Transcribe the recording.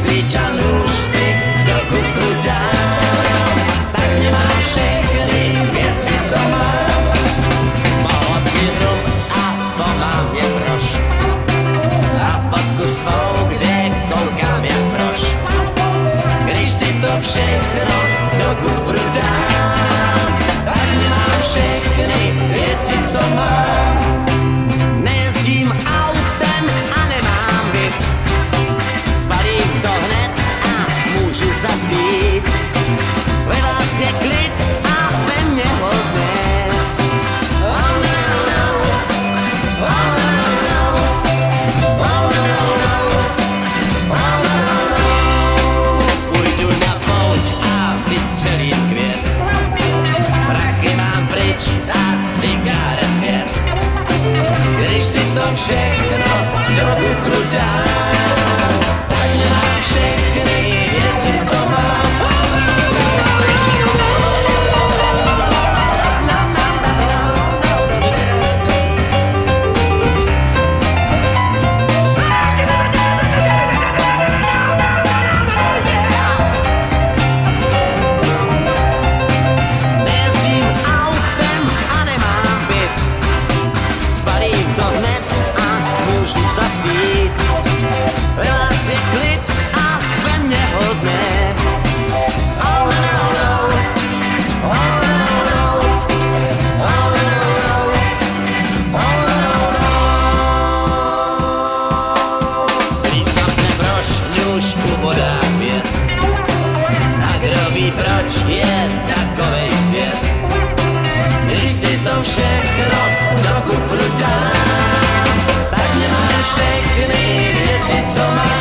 klíč a nůž si do kufru dám. Tak nemám všechny věci, co mám. Pomoci rum a po mámě brož. A fotku svou, kde koukám jak brož. Když si to všechno do kufru dám, tak nemám všechny věci, co mám. Nejezdím autem a nemám byt. Spalím to hned a můžu zasít. Ve vás je klid a ve mně hodně. Oh no, no. Oh no, no. Oh no, no. Oh no, no. Půjdu na pouť a vystřelím květ. Prachy mám pryč a cigaret 5. Když si to všechno do kufru dám, tak nemám všechny věci, co mám. Nejezdím autem a nemám byt. Spalím to hned a můžu zasít. Ve vás je klid a ve mně hodně. Oh no, no. Oh no, no. Oh no, no. Oh no, no. Když zapne brož, nůž ubodá květ. A kdo ví, proč je takovej svět. Když si to všechno do kufru dám, tak nemám všechny věci, co mám.